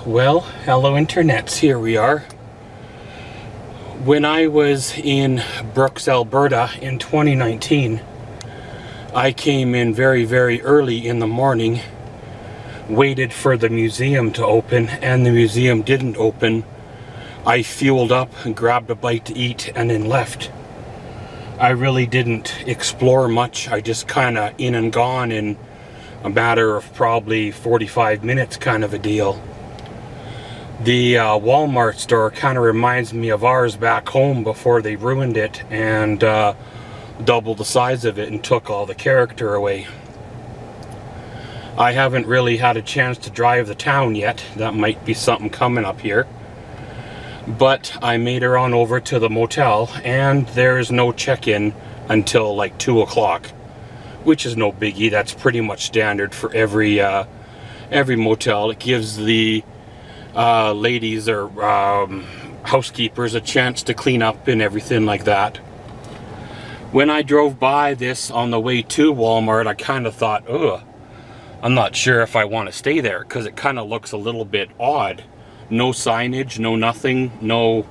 Well, hello internets, here we are. When I was in Brooks, Alberta in 2019, I came in very early in the morning, waited for the museum to open, and the museum didn't open. I fueled up and grabbed a bite to eat and then left. I really didn't explore much. I just kind of in and gone in a matter of probably 45 minutes kind of a deal. The Walmart store kind of reminds me of ours back home before they ruined it and doubled the size of it and took all the character away. I haven't really had a chance to drive the town yet. That might be something coming up here. But I made her on over to the motel, and there's no check-in until like 2 o'clock, which is no biggie. That's pretty much standard for every motel. It gives the ladies or housekeepers a chance to clean up and everything like that. When I drove by this on the way to Walmart, I kind of thought, ugh, I'm not sure if I want to stay there, because it kind of looks a little bit odd. No signage, no nothing, no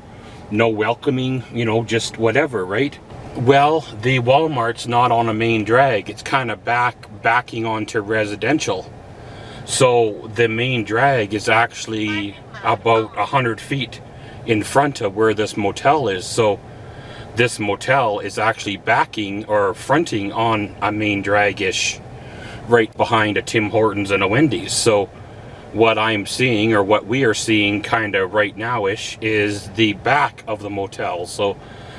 welcoming, you know, just whatever, right? Well, the Walmart's not on a main drag. It's kind of backing onto residential. So the main drag is actually about 100 feet in front of where this motel is. So this motel is actually backing or fronting on a main drag-ish, right behind a Tim Hortons and a Wendy's. So what I'm seeing, or what we are seeing kind of right now-ish, is the back of the motel. So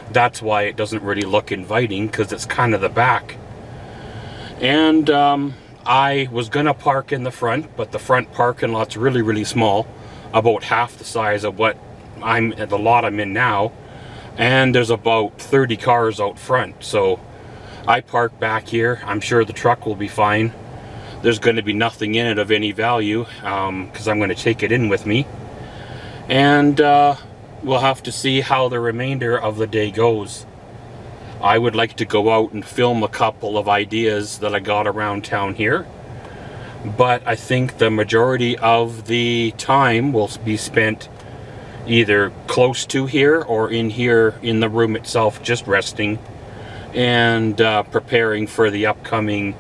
that's why it doesn't really look inviting, because it's kind of the back. And I was gonna park in the front, but the front parking lot's really small, about half the size of what the lot I'm in now, and there's about 30 cars out front. So I park back here. I'm sure the truck will be fine. There's going to be nothing in it of any value, because I'm going to take it in with me, and we'll have to see how the remainder of the day goes. I would like to go out and film a couple of ideas that I got around town here, but I think the majority of the time will be spent either close to here or in here in the room itself, just resting and preparing for the upcoming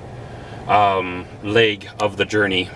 leg of the journey.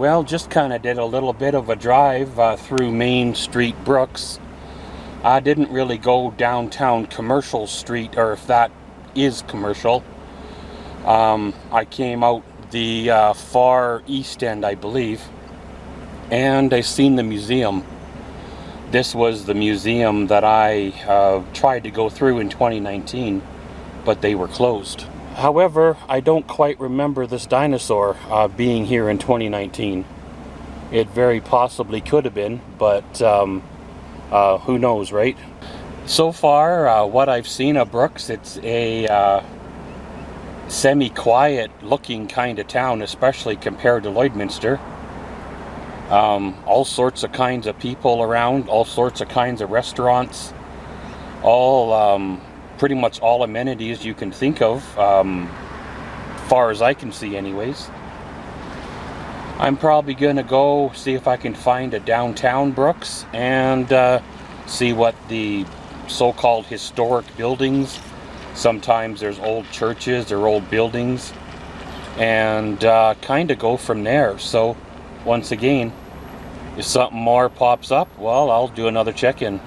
Well, just kind of did a little bit of a drive through Main Street, Brooks. I didn't really go downtown Commercial Street, or if that is commercial. I came out the far east end, I believe, and I seen the museum. This was the museum that I tried to go through in 2019, but they were closed. However, I don't quite remember this dinosaur being here in 2019. It very possibly could have been, but who knows, right? So far, what I've seen of Brooks, it's a semi-quiet looking kind of town, especially compared to Lloydminster. All sorts of kinds of people around, all sorts of kinds of restaurants, all pretty much all amenities you can think of, far as I can see anyways. I'm probably gonna go see if I can find a downtown Brooks and see what the so-called historic buildings, sometimes there's old churches or old buildings, and kind of go from there. So once again, if something more pops up, well, I'll do another check-in.